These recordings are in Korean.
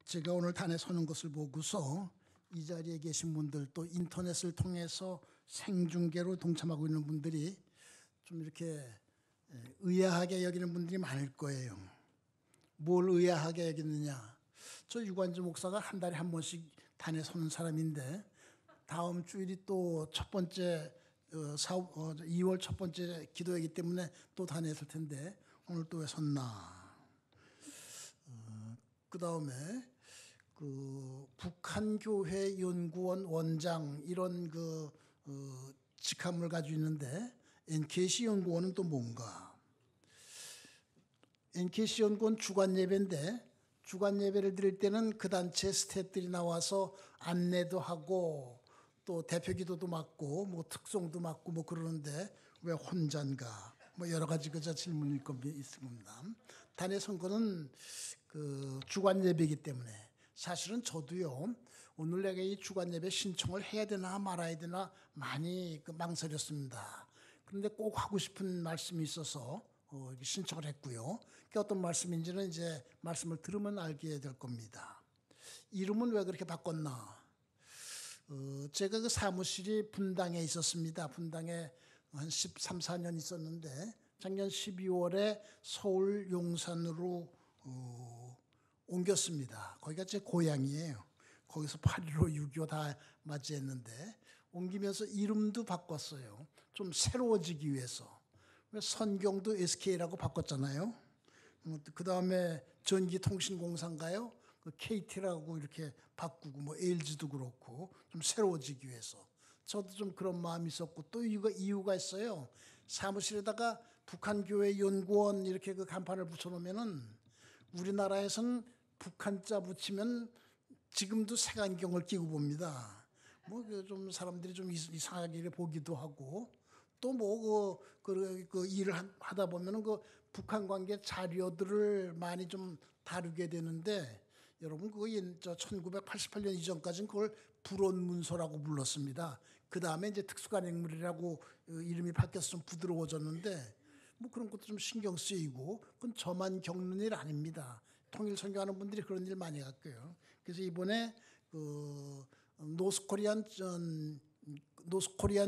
제가 오늘 단에 서는 것을 보고서 이 자리에 계신 분들 또 인터넷을 통해서 생중계로 동참하고 있는 분들이 좀 이렇게 의아하게 여기는 분들이 많을 거예요. 뭘 의아하게 여기느냐? 저 유관주 목사가 한 달에 한 번씩 단에 서는 사람인데 다음 주일이 또 첫 번째 2월 첫 번째 기도회이기 때문에 또 단에 설 텐데 오늘 또 왜 섰나? 그 다음에 북한교회 연구원 원장 이런 직함을 가지고 있는데 NKC 연구원은 또 뭔가? NKC 연구원 주간 예배인데 주간 예배를 드릴 때는 그 단체 스태프들이 나와서 안내도 하고 또 대표 기도도 맡고 뭐 특송도 맡고 뭐 그러는데 왜 혼자인가? 뭐 여러 가지 질문이 있습니다. 단의 선거는 주간 예배이기 때문에 사실은 저도요 오늘 내가 이 주간 예배 신청을 해야 되나 말아야 되나 많이 망설였습니다. 그런데 꼭 하고 싶은 말씀이 있어서 신청을 했고요. 그게 어떤 말씀인지는 이제 말씀을 들으면 알게 될 겁니다. 이름은 왜 그렇게 바꿨나? 제가 그 사무실이 분당에 있었습니다. 분당에 한 13, 14년 있었는데 작년 12월에 서울 용산으로 옮겼습니다. 거기가 제 고향이에요. 거기서 8.15, 6.25 다 맞이했는데 옮기면서 이름도 바꿨어요. 좀 새로워지기 위해서. 선경도 SK라고 바꿨잖아요. 그 다음에 전기통신공사인가요? KT라고 이렇게 바꾸고 뭐 LG도 그렇고 좀 새로워지기 위해서. 저도 좀 그런 마음이 있었고 또 이유가 있어요. 사무실에다가 북한교회 연구원 이렇게 간판을 붙여놓으면은 우리나라에서는 북한자 붙이면 지금도 색안경을 끼고 봅니다. 뭐 좀 사람들이 좀 이상하게 보기도 하고 또 뭐 그 일을 하다 보면은 북한 관계 자료들을 많이 좀 다루게 되는데 여러분 그거 1988년 이전까지는 그걸 불온문서라고 불렀습니다. 그 다음에 이제 특수간행물이라고 이름이 바뀌어서 좀 부드러워졌는데 뭐 그런 것도 좀 신경 쓰이고 그건 저만 겪는 일 아닙니다. 통일 선교하는 분들이 그런 일 많이 갖고요. 그래서 이번에 노스코리안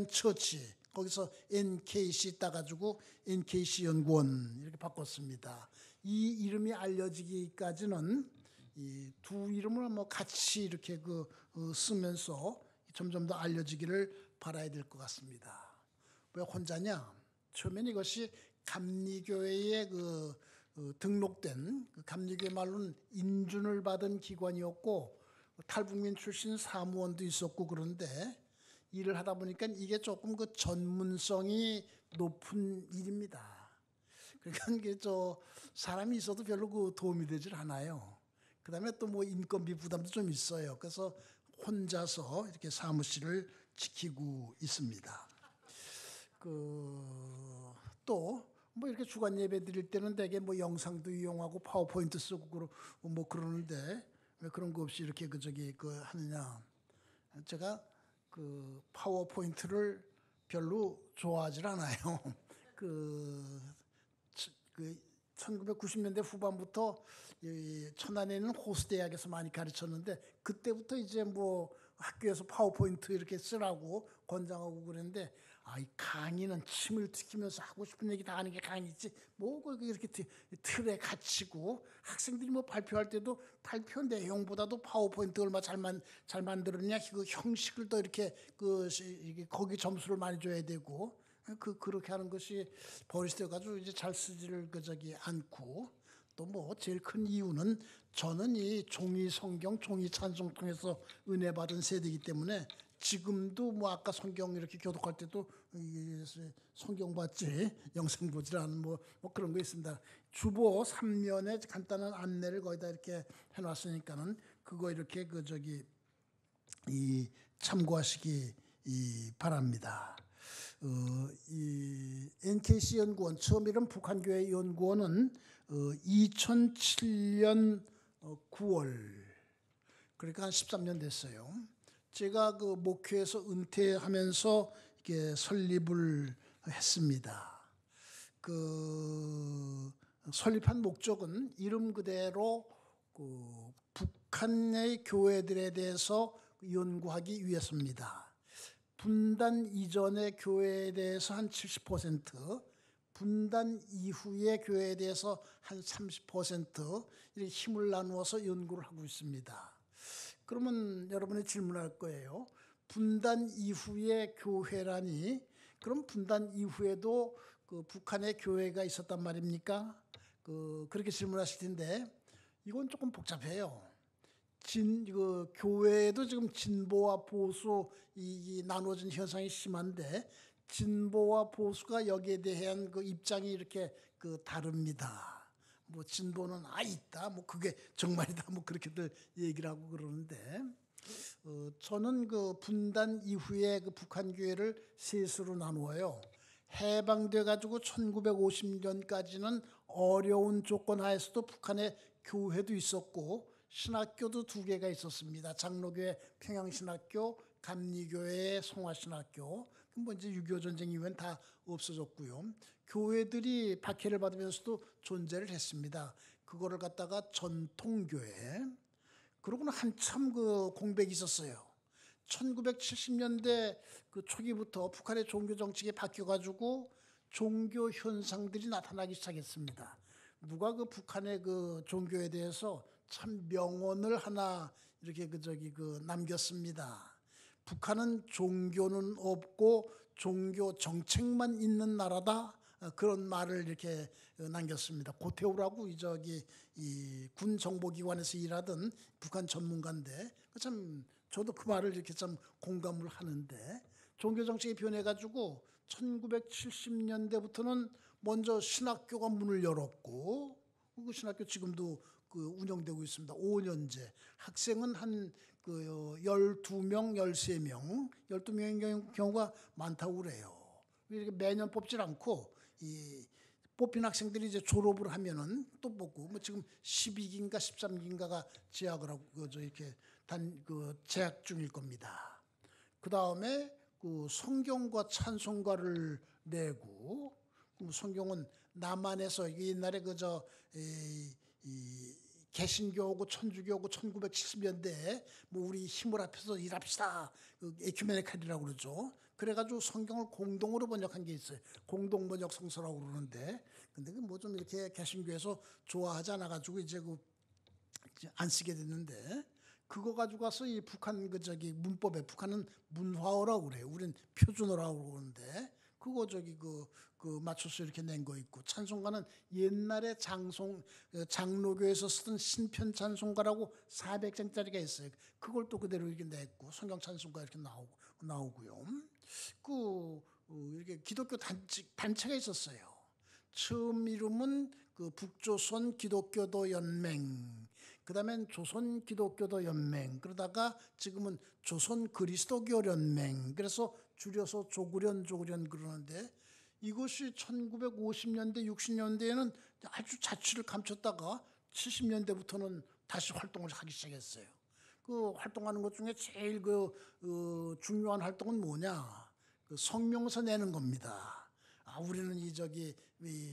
처치 거기서 NKC 따가지고 NKC 연구원 이렇게 바꿨습니다. 이 이름이 알려지기까지는 이 두 이름을 뭐 같이 이렇게 쓰면서 점점 더 알려지기를 바라야 될 것 같습니다. 왜 혼자냐? 처음엔 이것이 감리교회에 등록된 감리교회 말로는 인준을 받은 기관이었고 탈북민 출신 사무원도 있었고 그런데 일을 하다 보니까 이게 조금 전문성이 높은 일입니다. 그러니까 이게 사람이 있어도 별로 도움이 되질 않아요. 그다음에 또 뭐 인건비 부담도 좀 있어요. 그래서 혼자서 이렇게 사무실을 지키고 있습니다. 또 뭐 이렇게 주간 예배 드릴 때는 대개 뭐 영상도 이용하고 파워포인트 쓰고 뭐 그러는데 왜 그런 거 없이 이렇게 하느냐? 제가 파워포인트를 별로 좋아하질 않아요. 1990년대 후반부터 천안에 있는 호수대학에서 많이 가르쳤는데 그때부터 이제 뭐 학교에서 파워포인트 이렇게 쓰라고 권장하고 그랬는데 이 강의는 침을 튀기면서 하고 싶은 얘기 다 하는 게 강의지 뭐 이렇게 틀에 갇히고 학생들이 뭐 발표할 때도 발표 내용보다도 파워포인트 얼마 잘 만들었냐 그 형식을 더 이렇게 거기 점수를 많이 줘야 되고 그렇게 하는 것이 버릇이 돼가지고 이제 잘 쓰지를 않고 또 뭐 제일 큰 이유는 저는 이 종이 성경, 종이 찬송 통해서 은혜 받은 세대이기 때문에 지금도 뭐 아까 성경 이렇게 교독할 때도 성경 봤지 영상 보질 않은 뭐 그런 거 있습니다. 주보 3면에 간단한 안내를 거기다 이렇게 해놨으니까는 그거 이렇게 참고하시기 바랍니다. 이 NKC 연구원 처음 이름 북한교회 연구원은 2007년 9월 그러니까 한 13년 됐어요. 제가 목회에서 은퇴하면서 이렇게 설립을 했습니다. 설립한 목적은 이름 그대로 북한의 교회들에 대해서 연구하기 위해서입니다. 분단 이전의 교회에 대해서 한 70%, 분단 이후의 교회에 대해서 한 30% 이렇게 힘을 나누어서 연구를 하고 있습니다. 그러면 여러분이 질문할 거예요. 분단 이후의 교회라니, 그럼 분단 이후에도 그 북한의 교회가 있었단 말입니까? 그렇게 질문하실 텐데 이건 조금 복잡해요. 교회도 지금 진보와 보수 이 나눠진 현상이 심한데 진보와 보수가 여기에 대한 그 입장이 이렇게 다릅니다. 뭐 진보는 있다, 뭐 그게 정말이다, 뭐 그렇게들 얘기를 하고 그러는데 저는 그 분단 이후에 그 북한 교회를 셋으로 나누어요. 해방돼 가지고 1950년까지는 어려운 조건 하에서도 북한에 교회도 있었고 신학교도 2개가 있었습니다. 장로교회 평양신학교, 감리교회 송화신학교. 뭐 이제 6.25 전쟁 이후엔 다 없어졌고요. 교회들이 박해를 받으면서도 존재를 했습니다. 그거를 갖다가 전통교회. 그러고는 한참 그 공백이 있었어요. 1970년대 그 초기부터 북한의 종교 정책이 바뀌어가지고 종교 현상들이 나타나기 시작했습니다. 누가 그 북한의 그 종교에 대해서 참 명언을 하나 이렇게 남겼습니다. 북한은 종교는 없고 종교 정책만 있는 나라다. 그런 말을 이렇게 남겼습니다. 고태우라고 이 군 정보기관에서 일하던 북한 전문가인데 참 저도 그 말을 이렇게 참 공감을 하는데 종교 정책이 변해가지고 1970년대부터는 먼저 신학교가 문을 열었고 그 신학교 지금도 운영되고 있습니다. 5년제 학생은 한 12명, 13명, 12명의 경우가 많다고 그래요. 이렇게 매년 뽑질 않고 이 뽑힌 학생들이 이제 졸업을 하면은 또 뽑고 뭐 지금 12기인가 13기인가가 재학을 하고 이렇게 재학 중일 겁니다. 그 다음에 성경과 찬송가를 내고 성경은 남한에서 옛날에 개신교하고 천주교하고 1970년대에 뭐 우리 힘을 합해서 일합시다. 에큐메니칼이라고 그러죠. 그래가지고 성경을 공동으로 번역한 게 있어요. 공동 번역 성서라고 그러는데, 근데 뭐 좀 이렇게 개신교에서 좋아하지 않아가지고 이제 안 쓰게 됐는데, 그거 가지고 와서 이 북한 문법에 북한은 문화어라고 그래요. 우린 표준어라고 그러는데, 그거 맞춰서 이렇게 낸 거 있고, 찬송가는 옛날에 장로교에서 쓰던 신편 찬송가라고 400장짜리가 있어요. 그걸 또 그대로 이렇게 냈고, 성경 찬송가 이렇게 나오고요. 이렇게 기독교 단체가 있었어요. 처음 이름은 북조선 기독교도 연맹, 그 다음엔 조선 기독교도 연맹, 그러다가 지금은 조선 그리스도교 연맹, 그래서 줄여서 조그련 그러는데 이것이 1950년대, 60년대에는 아주 자취를 감췄다가 70년대부터는 다시 활동을 하기 시작했어요. 활동하는 것 중에 제일 중요한 활동은 뭐냐? 성명서 내는 겁니다. 우리는 이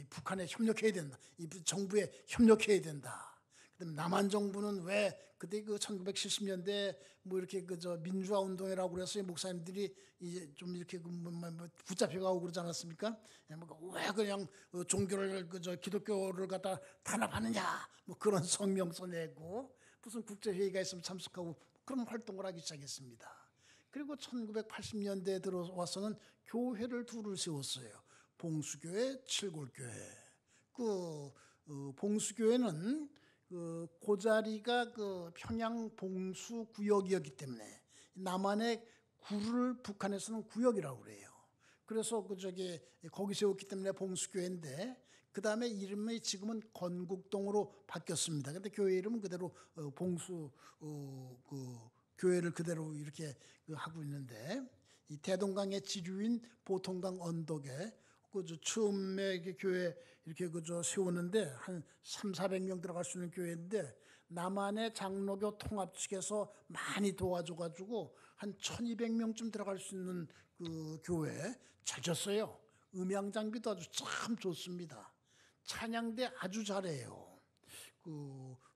북한에 협력해야 된다. 이 정부에 협력해야 된다. 그다음에 남한 정부는 왜 그때 1970년대 뭐 이렇게 민주화 운동이라고 그래서 목사님들이 이제 좀 이렇게 붙잡혀가고 그러지 않았습니까? 왜 그냥 종교를 기독교를 갖다 탄압하느냐? 뭐 그런 성명서 내고 무슨 국제회의가 있으면 참석하고 그런 활동을 하기 시작했습니다. 그리고 1980년대에 들어와서는 교회를 둘을 세웠어요. 봉수교회, 칠골교회. 봉수교회는 그 자리가 평양 봉수 구역이었기 때문에 남한의 구를 북한에서는 구역이라고 그래요. 그래서 거기 세웠기 때문에 봉수교회인데 그 다음에 이름이 지금은 건국동으로 바뀌었습니다. 근데 교회 이름은 그대로 봉수 교회를 그대로 이렇게 하고 있는데 이 대동강의 지류인 보통강 언덕에 처음에 교회 이렇게 세우는데 한 300~400명 들어갈 수 있는 교회인데 남한의 장로교 통합 측에서 많이 도와줘가지고 한 1200명쯤 들어갈 수 있는 교회 잘 졌어요. 음향 장비도 아주 참 좋습니다. 찬양대 아주 잘해요.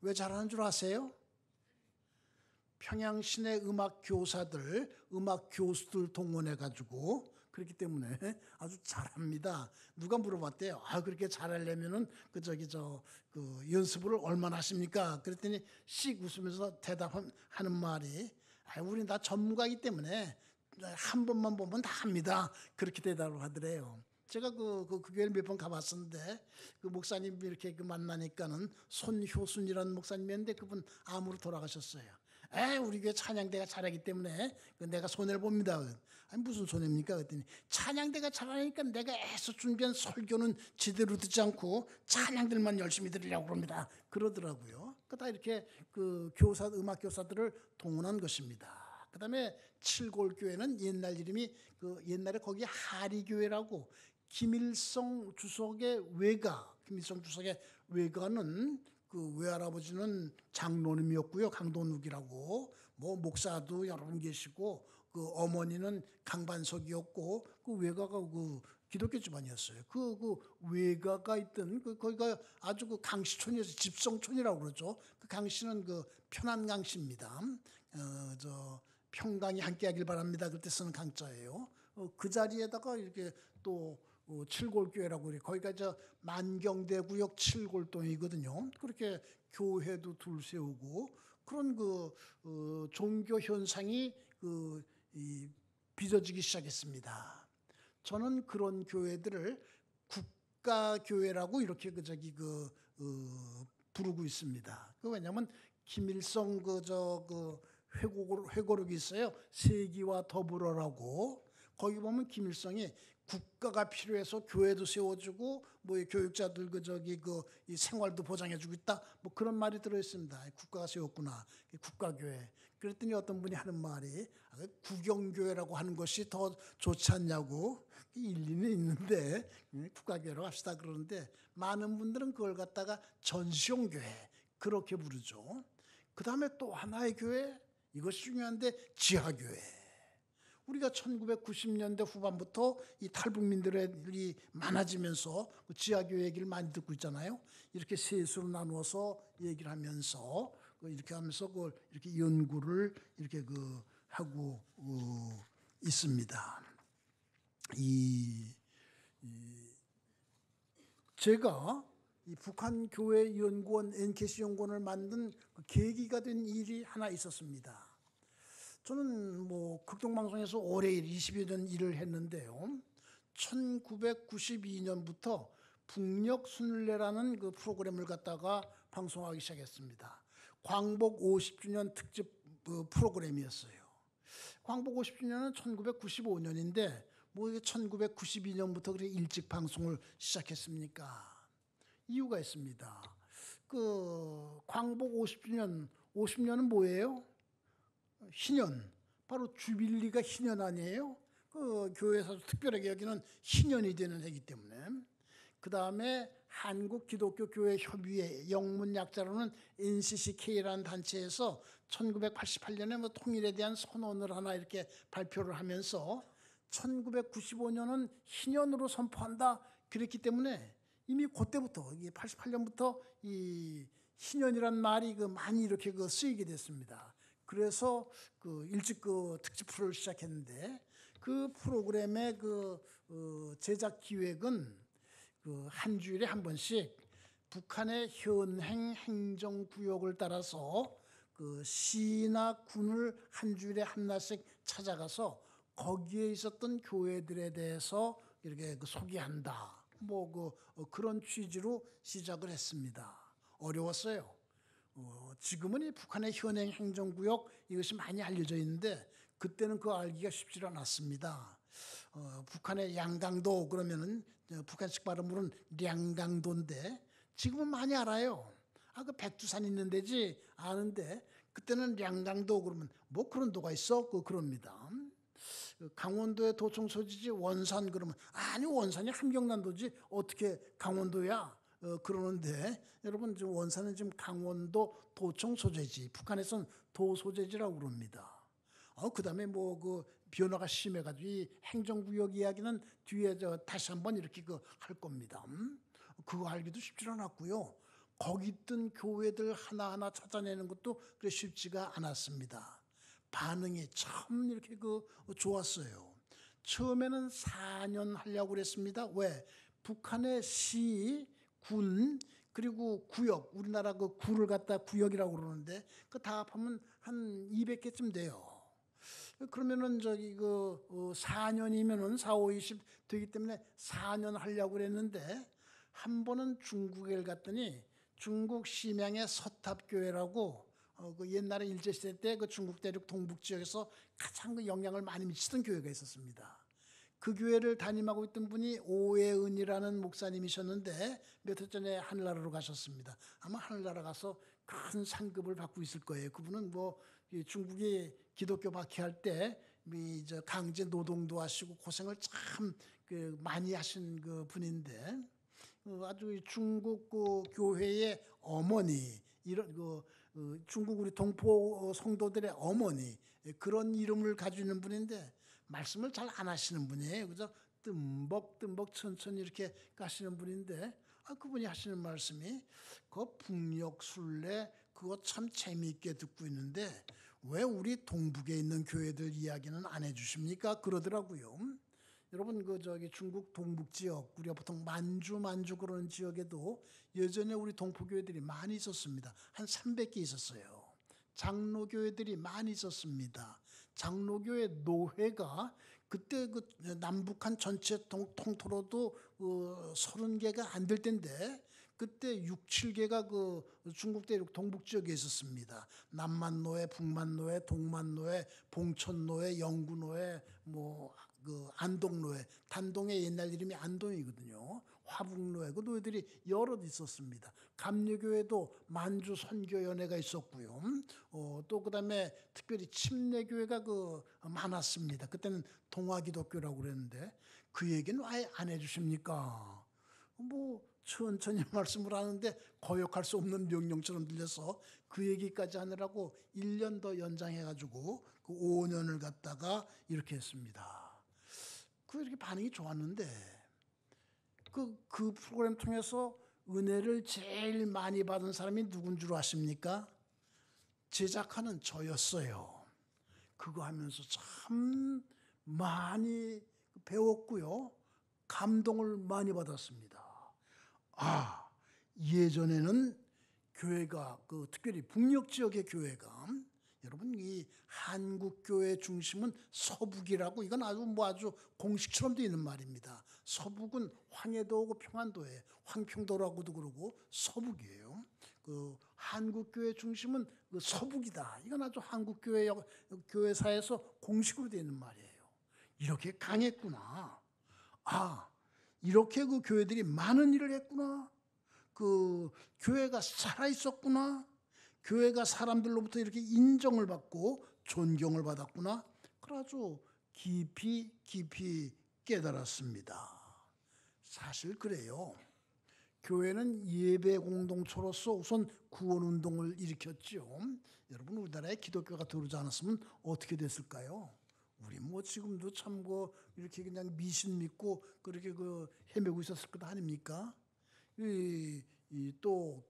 왜 잘하는 줄 아세요? 평양 시내 음악 교사들, 음악 교수들 동원해 가지고 그렇기 때문에 아주 잘합니다. 누가 물어봤대요. 그렇게 잘하려면은 그 연습을 얼마나 하십니까? 그랬더니 씩 웃으면서 대답하는 말이 우리 다 전문가이기 때문에 한 번만 보면 다 합니다. 그렇게 대답을 하더래요. 제가 그 교회를 몇 번 가봤었는데 그 목사님 이렇게 만나니까는 손효순이라는 목사님이었는데 그분 암으로 돌아가셨어요. 우리 교회 찬양대가 잘하기 때문에 내가 손해를 봅니다. 무슨 손해입니까? 그랬더니 찬양대가 잘하니까 내가 애써 준비한 설교는 제대로 듣지 않고 찬양들만 열심히 들으려고 그럽니다. 그러더라고요. 다 이렇게 그 음악 교사들을 동원한 것입니다. 그다음에 칠골교회는 옛날 이름이 옛날에 거기 하리교회라고 김일성 주석의 외가는 그 외할아버지는 장로님이었고요. 강도욱이라고 목사도 여러 분 계시고 그 어머니는 강반석이었고 그 외가가 그 기독교 집안이었어요. 그 외가가 있던 거기가 아주 그 강시촌이어서 집성촌이라고 그러죠. 그 강시는 그 편안 강시입니다. 평강이 함께하길 바랍니다. 그때 쓰는 강자예요. 그 자리에다가 이렇게 또 칠골교회라고 그래. 거기가 만경대구역 칠골동이거든요. 그렇게 교회도 둘 세우고 그런 종교 현상이 빚어지기 시작했습니다. 저는 그런 교회들을 국가교회라고 이렇게 부르고 있습니다. 왜냐하면 김일성 회고록이 있어요. 세기와 더불어라고. 거기 보면 김일성이 국가가 필요해서 교회도 세워주고 교육자들 이 생활도 보장해주고 있다. 그런 말이 들어있습니다. 국가가 세웠구나. 국가교회. 그랬더니 어떤 분이 하는 말이 국영교회라고 하는 것이 더 좋지 않냐고. 일리는 있는데 국가교회라고 합시다 그러는데 많은 분들은 그걸 갖다가 전시용교회 그렇게 부르죠. 그 다음에 또 하나의 교회 이것이 중요한데 지하교회. 우리가 1990년대 후반부터 이 탈북민들이 많아지면서 지하교회 얘기를 많이 듣고 있잖아요. 이렇게 셋으로 나누어서 얘기를 하면서 이렇게 하면서 이렇게 연구를 이렇게 하고 있습니다. 제가 이 북한교회연구원 NKC 연구원을 만든 계기가 된 일이 하나 있었습니다. 저는 극동방송에서 오래 20여 년 일을 했는데요. 1992년부터 북녘순례라는 그 프로그램을 갖다가 방송하기 시작했습니다. 광복 50주년 특집 프로그램이었어요. 광복 50주년은 1995년인데 이게 1992년부터 그렇게 일찍 방송을 시작했습니까? 이유가 있습니다. 광복 50년은 뭐예요? 희년. 바로 주빌리가 희년 아니에요? 교회에서 특별하게 여기는 희년이 되는 해이기 때문에. 그 다음에 한국기독교교회협의회 영문 약자로는 NCCK라는 단체에서 1988년에 통일에 대한 선언을 하나 이렇게 발표를 하면서 1995년은 희년으로 선포한다. 그랬기 때문에 이미 그때부터 88년부터 이 희년이란 말이 많이 이렇게 쓰이게 됐습니다. 그래서 일찍 특집 프로를 시작했는데 그 프로그램의 제작 기획은 한 주일에 한 번씩 북한의 현행 행정구역을 따라서 시나 군을 한 주일에 하나씩 찾아가서 거기에 있었던 교회들에 대해서 이렇게 소개한다. 그런 취지로 시작을 했습니다. 어려웠어요. 지금은 이 북한의 현행 행정구역 이것이 많이 알려져 있는데 그때는 그거 알기가 쉽지 않았습니다. 북한의 양강도 그러면은 북한식 발음으로는 량강도인데 지금은 많이 알아요. 그 백두산 있는 데지 아는데 그때는 량강도 그러면 그런 도가 있어? 그럽니다. 강원도의 도청 소지지 원산 그러면 아니 원산이 함경난도지 어떻게 강원도야? 그러는데 여러분 지금 원산은 지금 강원도 도청 소재지 북한에서는 도 소재지라고 그럽니다. 그다음에 변화가 심해가지고 이 행정구역 이야기는 뒤에 다시 한번 이렇게 할 겁니다. 그거 알기도 쉽지 않았고요. 거기 있던 교회들 하나하나 찾아내는 것도 그래 쉽지가 않았습니다. 반응이 참 이렇게 좋았어요. 처음에는 4년 하려고 그랬습니다. 왜? 북한의 시, 군, 그리고 구역, 우리나라 그 구를 갖다 구역이라고 그러는데 그 다 합하면 한 200개쯤 돼요. 그러면은 4년이면은 4, 5, 20 되기 때문에 4년 하려고 그랬는데 한 번은 중국에 갔더니 중국 심양의 서탑교회라고 그 옛날에 일제시대 때 그 중국 대륙 동북 지역에서 가장 그 영향을 많이 미치던 교회가 있었습니다. 그 교회를 담임하고 있던 분이 오해은이라는 목사님이셨는데 몇 해 전에 하늘나라로 가셨습니다. 아마 하늘나라 가서 큰 상급을 받고 있을 거예요. 그분은 뭐 중국이 기독교 박해할 때 강제 노동도 하시고 고생을 참 많이 하신 그 분인데 아주 중국 그 교회의 어머니 이런 중국 우리 동포 성도들의 어머니 그런 이름을 가지고 있는 분인데 말씀을 잘 안 하시는 분이에요. 그저 뜸벅뜸벅 천천히 이렇게 가시는 분인데 그분이 하시는 말씀이 그 북녘 순례 그거 참 재미있게 듣고 있는데 왜 우리 동북에 있는 교회들 이야기는 안 해주십니까? 그러더라고요. 여러분 중국 동북 지역 우리가 보통 만주 그런 지역에도 예전에 우리 동포교회들이 많이 있었습니다. 한 300개 있었어요. 장로교회들이 많이 있었습니다. 장로교회 노회가 그때 그 남북한 전체 통틀어도 30개가 안 될 텐데 그때 6, 7개가 그 중국 대륙 동북 지역에 있었습니다. 남만노회, 북만노회, 동만노회, 봉천노회, 영구노회, 그 안동노회, 단동의 옛날 이름이 안동이거든요. 화북노회, 그 노회들이 여럿 있었습니다. 감리교회도 만주 선교연회가 있었고요. 또 그다음에 특별히 침례교회가 많았습니다. 그때는 동아기독교라고 그랬는데 그 얘기는 아예 안 해주십니까? 천천히 말씀을 하는데 거역할 수 없는 명령처럼 들려서 그 얘기까지 하느라고 1년 더 연장해가지고 그 5년을 갖다가 이렇게 했습니다. 이렇게 반응이 좋았는데 그 프로그램 통해서 은혜를 제일 많이 받은 사람이 누군 줄 아십니까? 제작하는 저였어요. 그거 하면서 참 많이 배웠고요. 감동을 많이 받았습니다. 예전에는 교회가 특별히 북녘 지역의 교회가 여러분 이 한국 교회 중심은 서북이라고 이건 아주 공식처럼 되어 있는 말입니다. 서북은 황해도하고 평안도에 황평도라고도 그러고 서북이에요. 한국 교회 중심은 서북이다. 이건 아주 한국 교회사에서 공식으로 되어 있는 말이에요. 이렇게 강했구나. 이렇게 그 교회들이 많은 일을 했구나. 교회가 살아 있었구나. 교회가 사람들로부터 이렇게 인정을 받고 존경을 받았구나. 그래가지고 깊이 깨달았습니다. 사실 그래요. 교회는 예배 공동체로서 우선 구원운동을 일으켰죠. 여러분 우리나라에 기독교가 들어오지 않았으면 어떻게 됐을까요? 우리 지금도 참 이렇게 그냥 미신 믿고 그렇게 헤매고 있었을 것 아닙니까? 또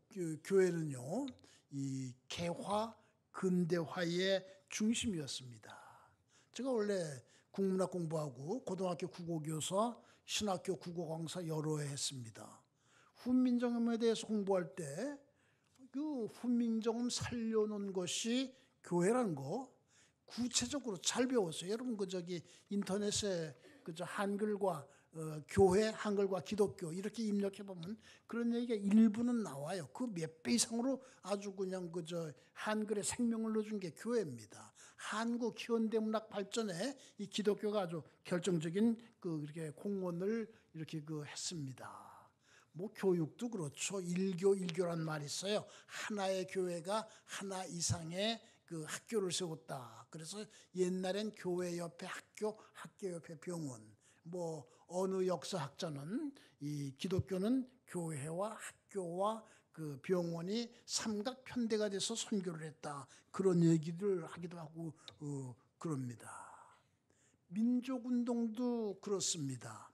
교회는요, 이 개화 근대화의 중심이었습니다. 제가 원래 국문학 공부하고 고등학교 국어교사, 신학교 국어강사 여러 해 했습니다. 훈민정음에 대해서 공부할 때 그 훈민정음 살려놓은 것이 교회라는 거 구체적으로 잘 배웠어요. 여러분 인터넷에 한글과 교회, 한글과 기독교 이렇게 입력해 보면 그런 얘기가 일부는 나와요. 그 몇 배 이상으로 아주 그냥 한글에 생명을 넣어준 게 교회입니다. 한국 현대문학 발전에 이 기독교가 아주 결정적인 이렇게 공헌을 이렇게 했습니다. 교육도 그렇죠. 일교란 말이 있어요. 하나의 교회가 하나 이상의 학교를 세웠다. 그래서 옛날엔 교회 옆에 학교 옆에 병원. 어느 역사학자는 이 기독교는 교회와 학교와 병원이 삼각편대가 돼서 선교를 했다. 그런 얘기를 하기도 하고 그럽니다. 민족운동도 그렇습니다.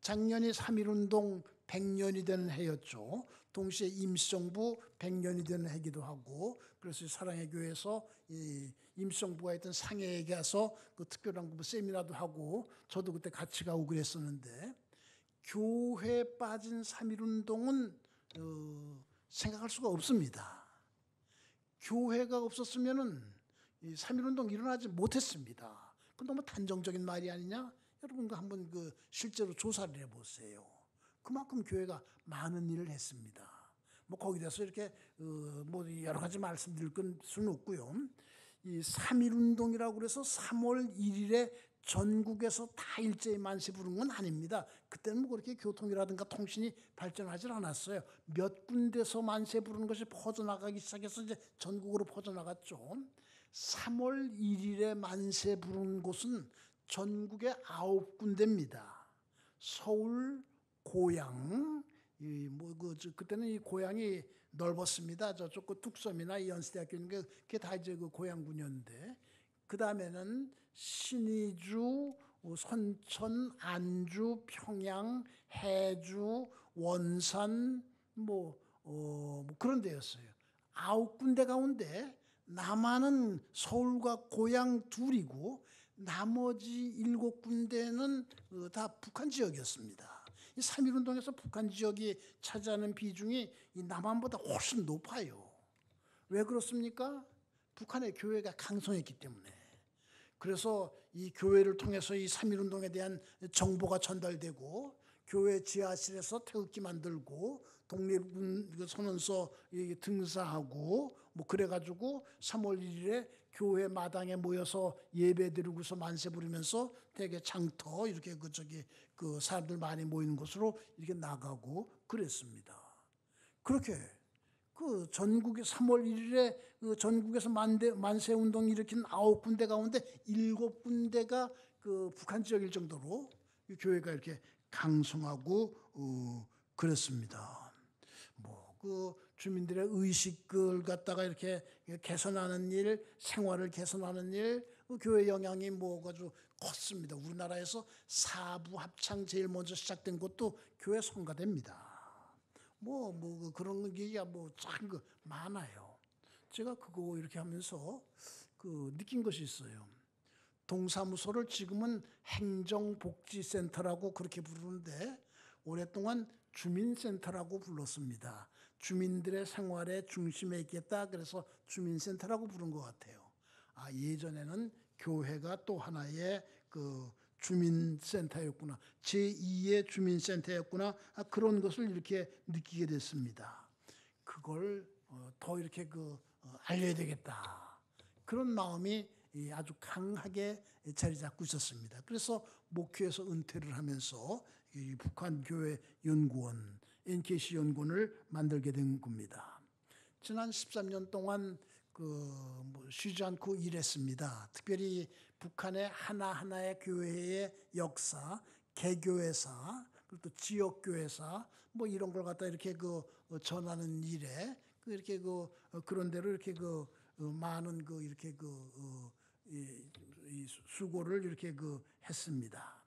작년이 3.1운동 100년이 되는 해였죠. 동시에 임시정부 100년이 되는 해기도 하고, 그래서 사랑의 교회에서 이 임시정부가 있던 상해에 가서 그 특별한 세미나도 하고, 저도 그때 같이 가고 그랬었는데, 교회에 빠진 3.1운동은 생각할 수가 없습니다. 교회가 없었으면은 이 3.1운동 일어나지 못했습니다. 그 너무 단정적인 말이 아니냐? 여러분 한번 실제로 조사를 해보세요. 그만큼 교회가 많은 일을 했습니다. 뭐 거기에 대해서 이렇게 뭐 여러 가지 말씀드릴 건 수는 없고요. 이 3.1운동이라고 그래서 3월 1일에 전국에서 다 일제히 만세 부른 건 아닙니다. 그때는 뭐 그렇게 교통이라든가 통신이 발전하지 않았어요. 몇 군데서 만세 부르는 것이 퍼져나가기 시작해서 이제 전국으로 퍼져나갔죠. 3월 1일에 만세 부른 곳은 전국에 9군데입니다. 서울, 고양, 그때는 이 고양이 넓었습니다. 저쪽 그 뚝섬이나 이 연세대학교 있는 그게 다 이제 그 고양군이었는데, 그 다음에는 신의주, 선천, 안주, 평양, 해주, 원산, 뭐 그런 데였어요. 9군데 가운데 남한은 서울과 고양 둘이고 나머지 7군데는 다 북한 지역이었습니다. 이 3.1운동에서 북한 지역이 차지하는 비중이 이 남한보다 훨씬 높아요. 왜 그렇습니까? 북한의 교회가 강성했기 때문에. 그래서 이 교회를 통해서 이 3.1운동에 대한 정보가 전달되고, 교회 지하실에서 태극기 만들고 독립선언서 등사하고 뭐 그래가지고 3월 1일에 교회 마당에 모여서 예배드리고서 만세 부르면서 되게 장터 이렇게 그 사람들 많이 모이는 곳으로 이렇게 나가고 그랬습니다. 그렇게 그 전국에 3월 1일에 그 전국에서 만세 운동을 일으킨 9군데 가운데 7군데가 그 북한 지역일 정도로 교회가 이렇게 강성하고 그랬습니다. 뭐 그 주민들의 의식을 갖다가 이렇게 개선하는 일, 생활을 개선하는 일, 그 교회 영향이 뭐 아주 컸습니다. 우리나라에서 사부 합창 제일 먼저 시작된 곳도 교회 성가대입니다. 뭐 그런 얘기가 참 많아요. 제가 그거 이렇게 하면서 느낀 것이 있어요. 동사무소를 지금은 행정복지센터라고 그렇게 부르는데 오랫동안 주민센터라고 불렀습니다. 주민들의 생활의 중심에 있겠다. 그래서 주민센터라고 부른 것 같아요. 예전에는 교회가 또 하나의 그 주민센터였구나. 제2의 주민센터였구나. 그런 것을 이렇게 느끼게 됐습니다. 그걸 더 이렇게 알려야 되겠다. 그런 마음이 아주 강하게 자리 잡고 있었습니다. 그래서 목회에서 은퇴를 하면서 이 북한교회 연구원, NKC 연구원을 만들게 된 겁니다. 지난 13년 동안 쉬지 않고 일했습니다. 특별히 북한의 하나하나의 교회의 역사, 개교회사, 그리고 또 지역교회사, 뭐 이런 걸 갖다 이렇게 전하는 일에 이렇게 그런 대로 이렇게 많은 이렇게 이 수고를 이렇게 했습니다.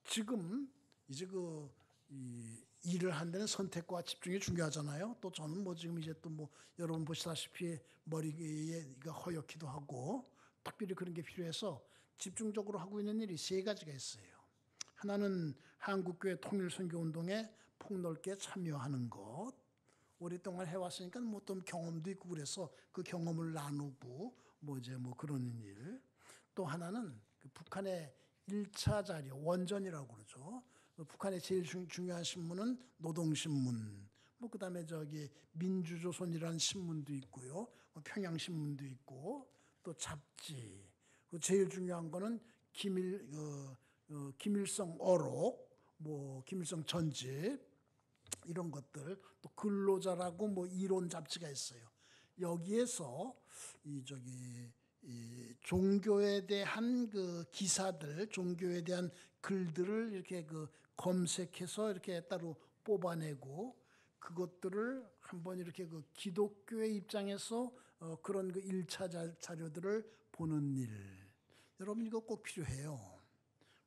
지금 이제 이 일을 한 데는 선택과 집중이 중요하잖아요. 또 저는 지금 이제 또 여러분 보시다시피 머리가 허옇기도 하고 특별히 그런 게 필요해서 집중적으로 하고 있는 일이 3가지가 있어요. 하나는 한국교회 통일선교운동에 폭넓게 참여하는 것. 오랫동안 해왔으니까 좀 경험도 있고 그래서 그 경험을 나누고 그러는 일. 또 하나는 북한의 1차 자료, 원전이라고 그러죠. 북한의 제일 중요한 신문은 노동신문, 그다음에 민주조선이라는 신문도 있고요. 평양신문도 있고 또 잡지. 제일 중요한 거는 김일성 어록, 김일성 전집 이런 것들, 또 근로자라고 이론 잡지가 있어요. 여기에서 이 종교에 대한 기사들, 종교에 대한 글들을 이렇게 검색해서 이렇게 따로 뽑아내고 그것들을 한번 이렇게 기독교의 입장에서 그런 1차 자료들을 보는 일. 여러분 이거 꼭 필요해요.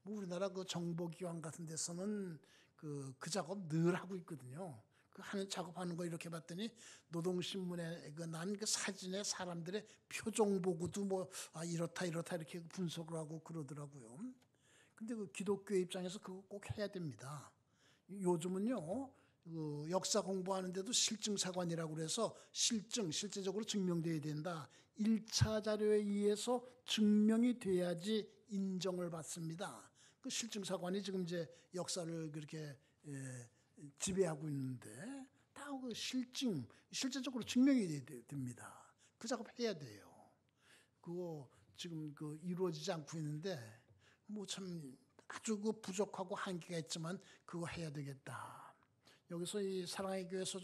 우리나라 정보기관 같은 데서는 그 작업 늘 하고 있거든요. 그 하는 작업하는 거 이렇게 봤더니 노동신문에 그 난 그 사진에 사람들의 표정 보고도 뭐 이렇다 이렇게 분석을 하고 그러더라고요. 근데 그 기독교 입장에서 그거 꼭 해야 됩니다. 요즘은요, 그 역사 공부하는데도 실증사관이라고 그래서 실제적으로 증명돼야 된다. 1차 자료에 의해서 증명이 돼야지 인정을 받습니다. 그 실증사관이 지금 이제 역사를 그렇게 지배하고 있는데 다 그 실제적으로 증명이 됩니다. 그 작업 해야 돼요. 그거 지금 그 이루어지지 않고 있는데 뭐 참 아주 그 부족하고 한계가 있지만 그거 해야 되겠다. 여기서 이 사랑의 교회에서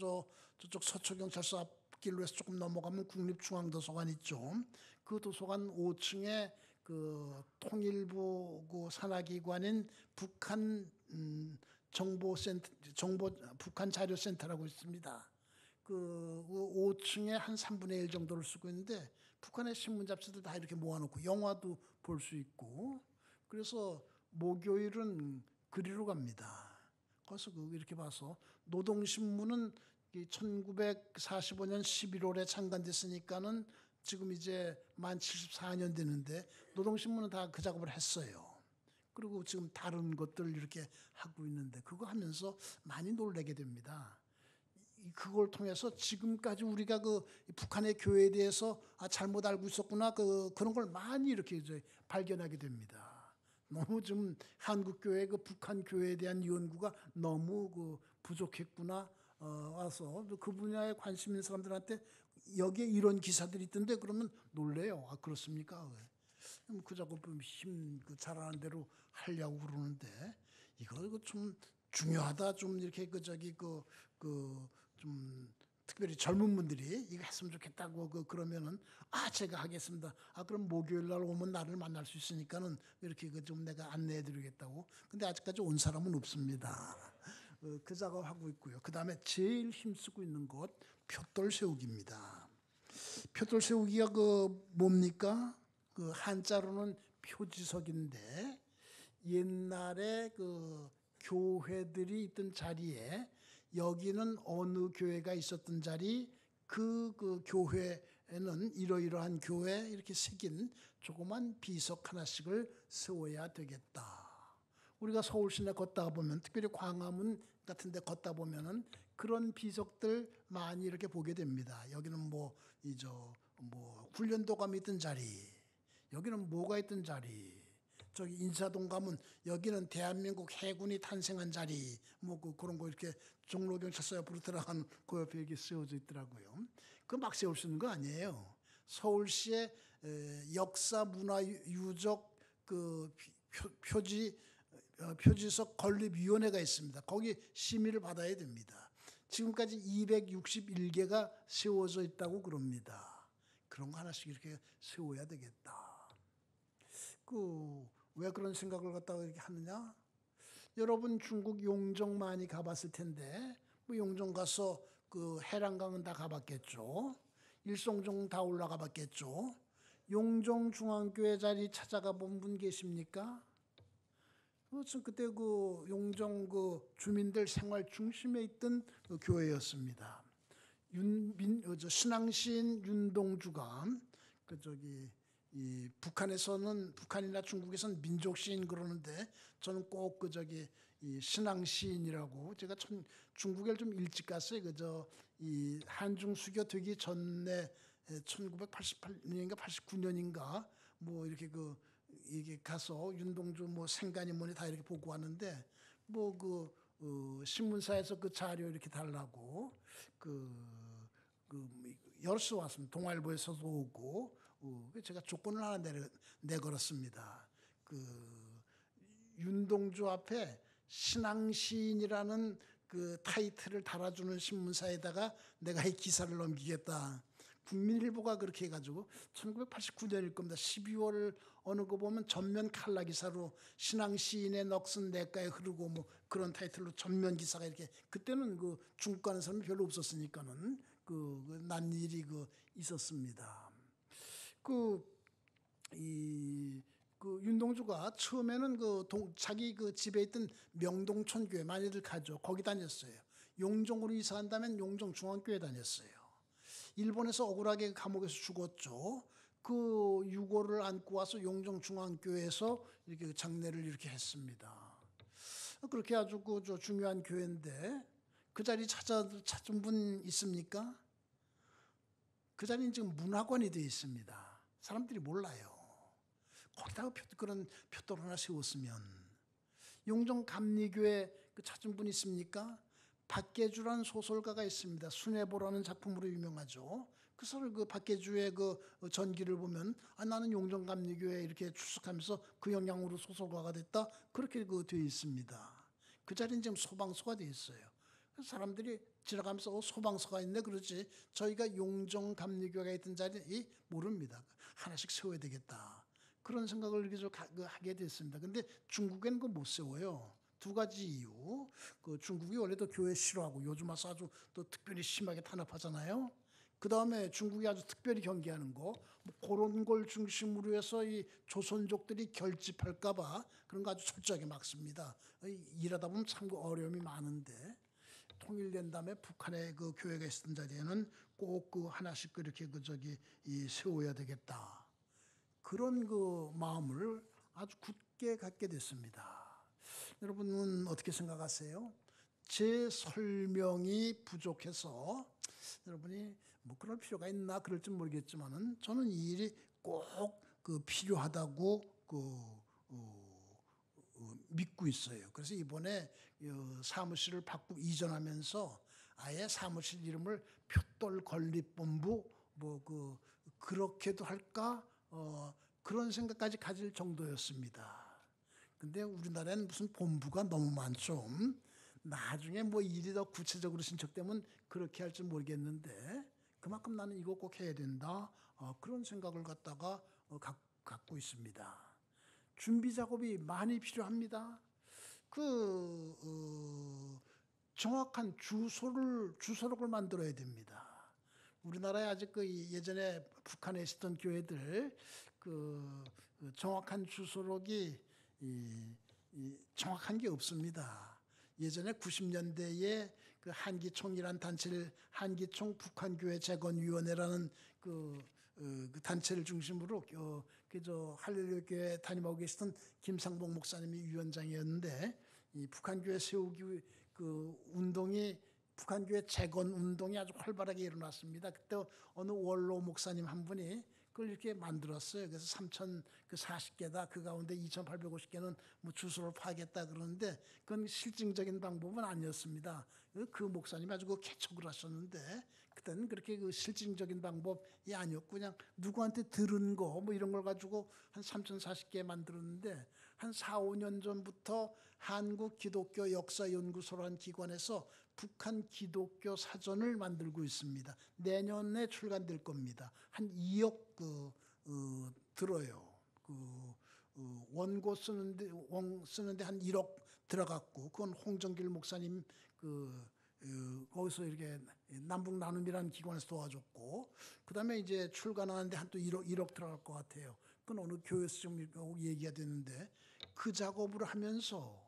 저쪽 서초경찰서 앞길로 해서 조금 넘어가면 국립중앙도서관 있죠. 그 도서관 5층에 그 통일부 그 산하기관인 북한 북한 자료센터라고 있습니다. 그 5층에 한 3분의 1 정도를 쓰고 있는데 북한의 신문 잡지들 다 이렇게 모아놓고 영화도 볼 수 있고 그래서 목요일은 그리로 갑니다. 그래서 이렇게 봐서 노동신문은 1945년 11월에 창간됐으니까는 지금 이제 만 74년 되는데 노동신문은 다 그 작업을 했어요. 그리고 지금 다른 것들 이렇게 하고 있는데 그거 하면서 많이 놀라게 됩니다. 그걸 통해서 지금까지 우리가 그 북한의 교회에 대해서 잘못 알고 있었구나 그런 걸 많이 이렇게 이제 발견하게 됩니다. 너무 좀 한국 교회 그 북한 교회에 대한 연구가 너무 그 부족했구나 와서 그 분야에 관심 있는 사람들한테 여기에 이런 기사들이 있던데 그러면 놀래요. 그렇습니까? 그 작업 힘 잘하는 대로 하려고 그러는데 이거 좀 중요하다. 좀 이렇게 좀 특별히 젊은 분들이 이거 했으면 좋겠다고 그러면은 제가 하겠습니다. 그럼 목요일 날 오면 나를 만날 수 있으니까는 이렇게 좀 내가 안내해드리겠다고. 근데 아직까지 온 사람은 없습니다. 그 작업하고 있고요. 그 다음에 제일 힘쓰고 있는 것 표돌 세우기입니다. 표돌 세우기가 뭡니까? 그 한자로는 표지석인데 옛날에 그 교회들이 있던 자리에 여기는 어느 교회가 있었던 자리 그 교회에는 이러이러한 교회 이렇게 새긴 조그만 비석 하나씩을 세워야 되겠다. 우리가 서울 시내 걷다가 보면 특별히 광화문 같은 데 걷다 보면은 그런 비석들 많이 이렇게 보게 됩니다. 여기는 뭐 훈련도감이 있던 자리, 여기는 뭐가 있던 자리, 저기 인사동 가면 여기는 대한민국 해군이 탄생한 자리, 그런 거 이렇게 종로경찰서 옆으로 들어간 그 옆에 이렇게 세워져 있더라고요. 그 막 세울 수 있는 거 아니에요. 서울시의 역사 문화 유적 그 표지석 건립위원회가 있습니다. 거기 심의를 받아야 됩니다. 지금까지 261개가 세워져 있다고 그럽니다. 그런 거 하나씩 이렇게 세워야 되겠다. 왜 그런 생각을 갖다가 이렇게 하느냐? 여러분 중국 용정 많이 가봤을 텐데 용정 가서 그 해랑강은 다 가봤겠죠. 일송정 다 올라가 봤겠죠. 용정 중앙교회 자리 찾아가 본 분 계십니까? 그때 용정 주민들 생활 중심에 있던 교회였습니다. 신앙시인 윤동주가 이 북한이나 중국에서는 민족시인 그러는데 저는 꼭 이 신앙시인이라고 제가 중국에 좀 일찍 갔어요. 이 한중 수교 되기 전에 1988년인가 89년인가 이렇게 이게 가서 윤동주 생가니 뭐니 다 이렇게 보고 왔는데 신문사에서 그 자료 이렇게 달라고 여럿이 왔습니다. 동아일보에서도 오고 제가 조건을 하나 내걸었습니다. 윤동주 앞에 신앙시인이라는 그 타이틀을 달아주는 신문사에다가 내가 이 기사를 넘기겠다. 국민일보가 그렇게 해가지고 1989년일 겁니다. 12월 어느 거 보면 전면 칼라 기사로 신앙시인의 넋은 냇가에 흐르고 그런 타이틀로 전면 기사가 이렇게 그때는 중국 가는 사람이 별로 없었으니까는 난 일이 있었습니다. 윤동주가 처음에는 자기 집에 있던 명동천 교회 많이들 가죠. 거기 다녔어요. 용종으로 이사한다면 용종 중앙교회 다녔어요. 일본에서 억울하게 감옥에서 죽었죠. 그 유골을 안고 와서 용종 중앙교회에서 이렇게 장례를 이렇게 했습니다. 그렇게 아주 저 중요한 교회인데 그 자리 찾은 분 있습니까? 그 자리는 지금 문화관이 되어 있습니다. 사람들이 몰라요. 거기다가 그런 표돌 하나 세웠으면. 용종 감리교회 그 찾은 분 있습니까? 박계주라는 소설가가 있습니다. 순애보라는 작품으로 유명하죠. 그 사람 그 박계주의 그 전기를 보면 나는 용종 감리교회 이렇게 출석하면서 그 영향으로 소설가가 됐다. 그렇게 그 되어 있습니다. 그 자리는 지금 소방서가 되어 있어요. 사람들이 지나가면서 소방서가 있네 그러지 저희가 용종 감리교회가 있던 자리 모릅니다. 하나씩 세워야 되겠다. 그런 생각을 계속 하게 됐습니다. 근데 중국에는 그거 못 세워요. 두 가지 이유. 그 중국이 원래도 교회 싫어하고 요즘 와서 아주 또 특별히 심하게 탄압하잖아요. 그 다음에 중국이 아주 특별히 경계하는 거, 뭐 그런 걸 중심으로 해서 이 조선족들이 결집할까봐 그런 거 아주 철저하게 막습니다. 일하다 보면 참 어려움이 많은데 통일된 다음에 북한의 그 교회가 있었던 자리에는 꼭 그 하나씩 그렇게 세워야 되겠다. 그런 그 마음을 아주 굳게 갖게 됐습니다. 여러분은 어떻게 생각하세요? 제 설명이 부족해서 여러분이 뭐 그럴 필요가 있나 그럴지 모르겠지만은 저는 이 일이 꼭 그 필요하다고 믿고 있어요. 그래서 이번에 사무실을 이전하면서 아예 사무실 이름을 표돌 건립본부 그렇게도 할까 그런 생각까지 가질 정도였습니다. 근데 우리나라에는 무슨 본부가 너무 많죠. 나중에 뭐 일이 더 구체적으로 신청되면 그렇게 할지 모르겠는데 그만큼 나는 이거 꼭 해야 된다. 그런 생각을 갖다가 갖고 있습니다. 준비 작업이 많이 필요합니다. 정확한 주소록을 만들어야 됩니다. 우리나라에 아직 예전에 북한에 있었던 교회들 정확한 주소록이 정확한 게 없습니다. 예전에 90년대에 그 한기총이라는 단체를 한기총 북한교회 재건위원회라는 그 단체를 중심으로 할렐루야 교회 담임하고 계시던 김상복 목사님이 위원장이었는데 이 북한교회 세우기 운동이 북한교회 재건 운동이 아주 활발하게 일어났습니다. 그때 어느 원로 목사님 한 분이 그걸 이렇게 만들었어요. 그래서 3,040개다. 그 가운데 2,850개는 뭐 주소를 파겠다 그러는데 그건 실증적인 방법은 아니었습니다. 그 목사님이 아주 개척을 하셨는데 그때는 그렇게 실증적인 방법이 아니었고 그냥 누구한테 들은 거 뭐 이런 걸 가지고 한 3,040개 만들었는데 한 4, 5년 전부터 한국기독교역사연구소라는 기관에서 북한 기독교 사전을 만들고 있습니다. 내년에 출간될 겁니다. 한 2억 들어요. 원고 쓰는데 한 1억 들어갔고 그건 홍정길 목사님 거기서 이렇게 남북 나눔이라는 기관에서 도와줬고 그다음에 이제 출간하는데 한 또 1억 들어갈 것 같아요. 그건 어느 교회에서 좀 얘기가 되는데 그 작업을 하면서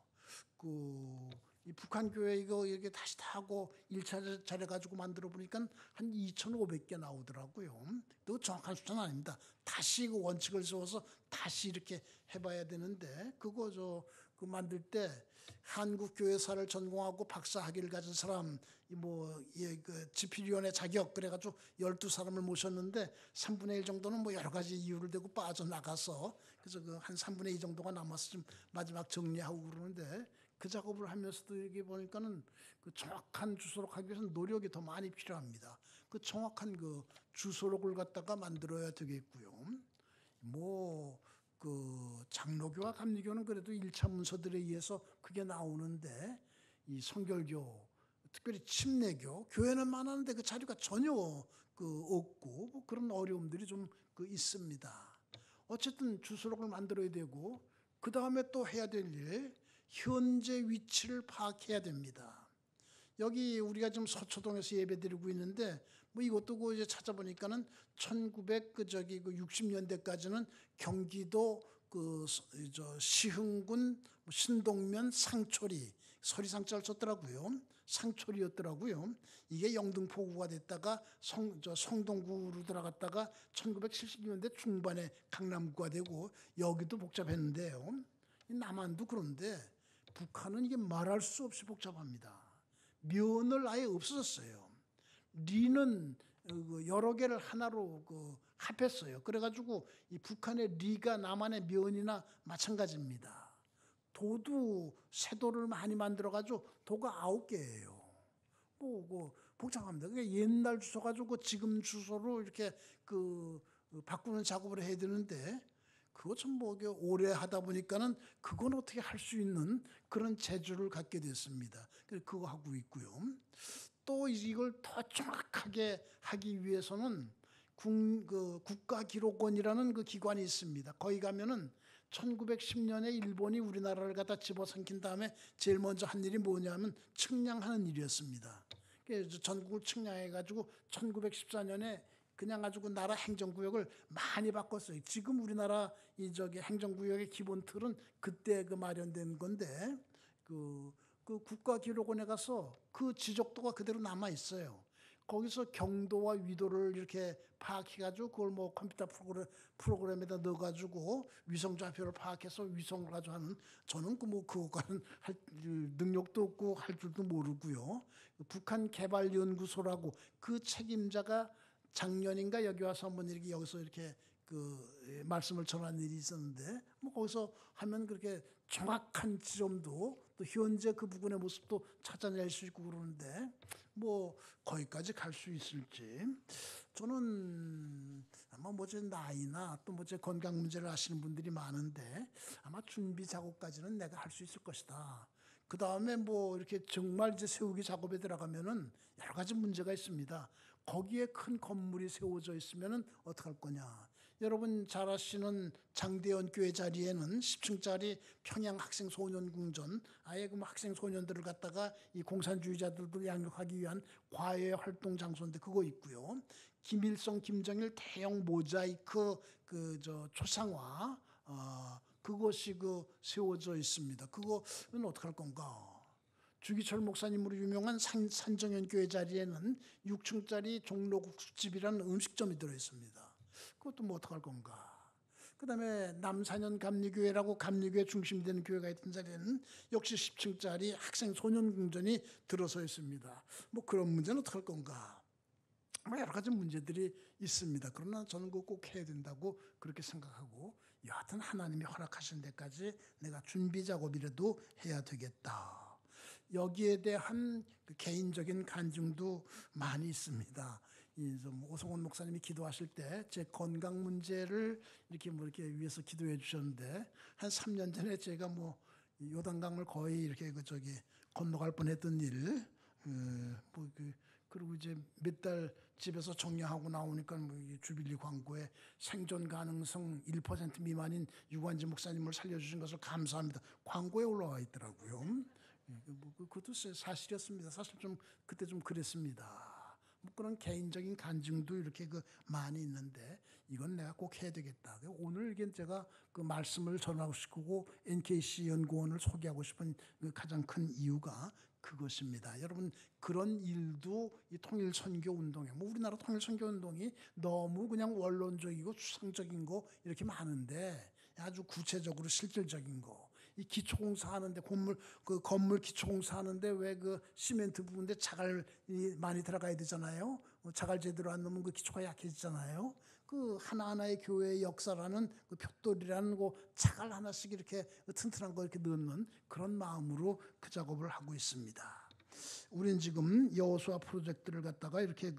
이 북한 교회 이거 이렇게 다시 다 하고 1차 잘해가지고 만들어 보니까 한 2,500개 나오더라고요. 또 정확한 숫자는 아닙니다. 다시 그 원칙을 세워서 다시 이렇게 해봐야 되는데 그거 만들 때 한국 교회사를 전공하고 박사 학위를 가진 사람 집필위원회 자격 그래가지고 12사람을 모셨는데 3분의 1 정도는 뭐 여러 가지 이유를 대고 빠져나가서 그래서 한 3분의 2 정도가 남아서 좀 마지막 정리하고 그러는데 그 작업을 하면서도 여기 보니까는 정확한 주소록 하기 위해서는 노력이 더 많이 필요합니다. 정확한 주소록을 갖다가 만들어야 되겠고요. 장로교와 감리교는 그래도 1차 문서들에 의해서 그게 나오는데 이 성결교, 특별히 침례교, 교회는 많았는데 그 자료가 전혀 없고 뭐 그런 어려움들이 좀 있습니다. 어쨌든 주소록을 만들어야 되고 그 다음에 또 해야 될 일, 현재 위치를 파악해야 됩니다. 여기 우리가 지금 서초동에서 예배드리고 있는데 뭐 이것도 이제 찾아보니까는 1960년대까지는 경기도 시흥군 신동면 상초리 서리상자를 썼더라고요. 상초리였더라고요. 이게 영등포구가 됐다가 성동구로 들어갔다가 1970년대 중반에 강남구가 되고 여기도 복잡했는데요. 남한도 그런데 북한은 이게 말할 수 없이 복잡합니다. 면을 아예 없어졌어요. 리는 여러 개를 하나로 합했어요. 그래가지고 이 북한의 리가 남한의 면이나 마찬가지입니다. 도도 쇠도를 많이 만들어가지고 도가 9개예요. 복잡합니다. 그러니까 옛날 주소 가지고 지금 주소로 이렇게 바꾸는 작업을 해야 되는데 그거 참 오래 하다 보니까는 그건 어떻게 할 수 있는 그런 재주를 갖게 됐습니다. 그래서 그거 하고 있고요. 또 이걸 더 정확하게 하기 위해서는 국가기록원이라는 그 기관이 있습니다. 거기 가면은 1910년에 일본이 우리나라를 갖다 집어삼킨 다음에 제일 먼저 한 일이 뭐냐면 측량하는 일이었습니다. 그래서 전국을 측량해가지고 1914년에 그냥 아주 나라 행정구역을 많이 바꿨어요. 지금 우리나라 행정구역의 기본 틀은 그때 마련된 건데 그 국가기록원에 가서 그 지적도가 그대로 남아 있어요. 거기서 경도와 위도를 이렇게 파악해가지고 그걸 컴퓨터 프로그램에다 넣어가지고 위성 좌표를 파악해서 위성을 가지고 하는 저는 그거는 할 능력도 없고 할 줄도 모르고요. 북한 개발연구소라고 그 책임자가 작년인가 여기 와서 한번 여기서 이렇게 말씀을 전한 일이 있었는데 거기서 하면 그렇게 정확한 지점도 또 현재 그 부근의 모습도 찾아낼 수 있고 그러는데 거기까지 갈 수 있을지 저는 아마 제 나이나 또 제 건강 문제를 아시는 분들이 많은데 아마 준비 작업까지는 내가 할 수 있을 것이다. 그 다음에 이렇게 정말 세우기 작업에 들어가면은 여러 가지 문제가 있습니다. 거기에 큰 건물이 세워져 있으면은 어떡할 거냐. 여러분 잘 아시는 장대현 교회 자리에는 10층짜리 평양 학생 소년궁전 아예 학생 소년들을 갖다가 이 공산주의자들을 양육하기 위한 과외 활동 장소인데 그거 있고요. 김일성, 김정일 대형 모자이크 초상화 그것이 세워져 있습니다. 그거는 어떡할 건가? 주기철 목사님으로 유명한 산정현 교회 자리에는 6층짜리 종로국수집이라는 음식점이 들어있습니다. 그것도 어떡할 건가? 그 다음에 남산현 감리교회라고 감리교회 중심이 되는 교회가 있던 자리에는 역시 10층짜리 학생 소년궁전이 들어서 있습니다. 그런 문제는 어떡할 건가? 여러 가지 문제들이 있습니다. 그러나 저는 그거 꼭 해야 된다고 그렇게 생각하고 여하튼 하나님이 허락하신 데까지 내가 준비 작업이라도 해야 되겠다. 여기에 대한 개인적인 간증도 많이 있습니다. 오성원 목사님이 기도하실 때 제 건강 문제를 이렇게 위해서 기도해 주셨는데 한 3년 전에 제가 요단강을 거의 이렇게 건너갈 뻔했던 일, 그리고 이제 몇 달 집에서 정리하고 나오니까 주빌리 광고에 생존 가능성 1% 미만인 유관지 목사님을 살려주신 것을 감사합니다. 광고에 올라와 있더라고요. 그것도 사실이었습니다. 사실 그때 좀 그랬습니다. 그런 개인적인 간증도 이렇게 많이 있는데 이건 내가 꼭 해야 되겠다. 오늘 제가 말씀을 전하고 싶고 NKC 연구원을 소개하고 싶은 가장 큰 이유가 그것입니다. 여러분 그런 일도 이 통일선교운동에 우리나라 통일선교운동이 너무 그냥 원론적이고 추상적인 거 이렇게 많은데 아주 구체적으로 실질적인 거 이 기초공사 하는데 건물 기초공사 하는데 왜 시멘트 부분에 자갈이 많이 들어가야 되잖아요. 자갈 제대로 안 넣으면 기초가 약해지잖아요. 하나하나의 교회의 역사라는 벽돌이라는 자갈 하나씩 이렇게 튼튼한 거 이렇게 넣는 그런 마음으로 그 작업을 하고 있습니다. 우리는 지금 여호수아 프로젝트를 갖다가 이렇게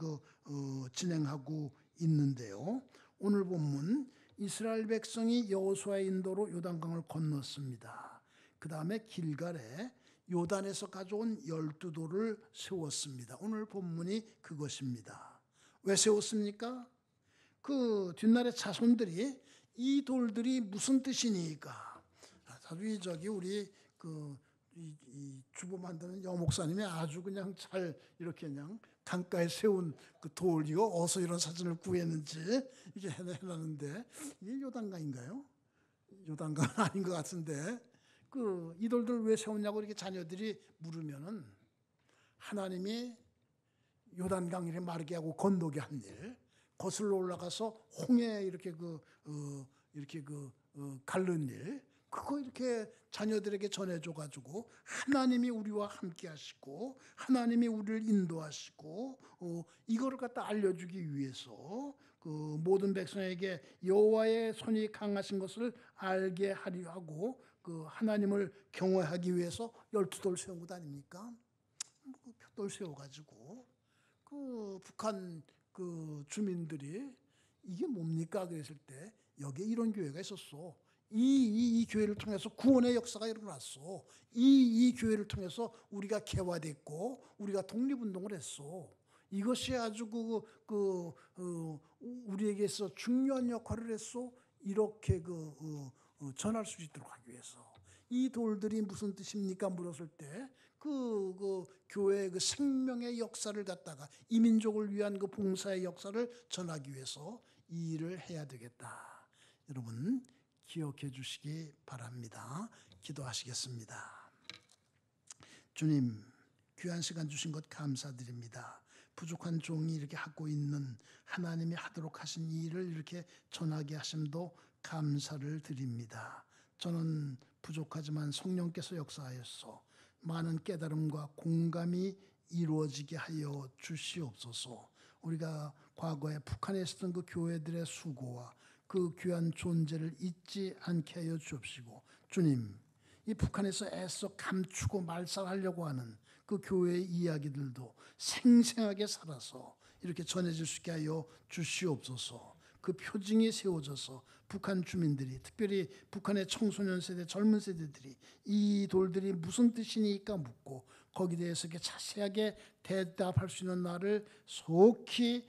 진행하고 있는데요. 오늘 본문 이스라엘 백성이 여호수아의 인도로 요단강을 건넜습니다. 그 다음에 길갈에 요단에서 가져온 12돌을 세웠습니다. 오늘 본문이 그것입니다. 왜 세웠습니까? 뒷날의 자손들이 이 돌들이 무슨 뜻이니까 우리 이 주보 만드는 여목사님이 아주 그냥 잘 이렇게 그냥 강가에 세운 돌 이거 어디서 이런 사진을 구했는지 이게 해놨는데 이게 요단강인가요? 요단강은 아닌 것 같은데 이 돌들 왜 세웠냐고 이렇게 자녀들이 물으면은 하나님이 요단강을 마르게 하고 건너게 한 일, 거슬러 올라가서 홍해 이렇게 갈른 일, 그거 이렇게 자녀들에게 전해줘가지고 하나님이 우리와 함께 하시고 하나님이 우리를 인도하시고 이거를 갖다 알려주기 위해서 그 모든 백성에게 여호와의 손이 강하신 것을 알게 하려 하고 그 하나님을 경외하기 위해서 12돌 세운 것 아닙니까? 돌 세워가지고 그 북한 그 주민들이 이게 뭡니까 그랬을 때 여기에 이런 교회가 있었어. 이 교회를 통해서 구원의 역사가 일어났어. 이 교회를 통해서 우리가 개화됐고 우리가 독립운동을 했어. 이것이 아주 우리에게서 중요한 역할을 했어. 이렇게 전할 수 있도록 하기 위해서. 이 돌들이 무슨 뜻입니까? 물었을 때 그 교회의 그 생명의 역사를 갖다가 이민족을 위한 그 봉사의 역사를 전하기 위해서 이 일을 해야 되겠다. 여러분 기억해 주시기 바랍니다. 기도하시겠습니다. 주님, 귀한 시간 주신 것 감사드립니다. 부족한 종이 이렇게 하고 있는 하나님이 하도록 하신 이 일을 이렇게 전하게 하심도 감사를 드립니다. 저는 부족하지만 성령께서 역사하여서 많은 깨달음과 공감이 이루어지게 하여 주시옵소서. 우리가 과거에 북한에 있었던 그 교회들의 수고와 그 귀한 존재를 잊지 않게 하여 주옵시고, 주님, 이 북한에서 애써 감추고 말살하려고 하는 그 교회의 이야기들도 생생하게 살아서 이렇게 전해질 수 있게 하여 주시옵소서. 그 표징이 세워져서 북한 주민들이, 특별히 북한의 청소년 세대, 젊은 세대들이 이 돌들이 무슨 뜻이니까 묻고 거기에 대해서 이렇게 자세하게 대답할 수 있는 날을 속히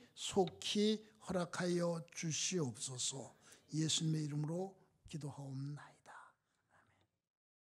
허락하여 주시옵소서. 예수님의 이름으로 기도하옵나이다.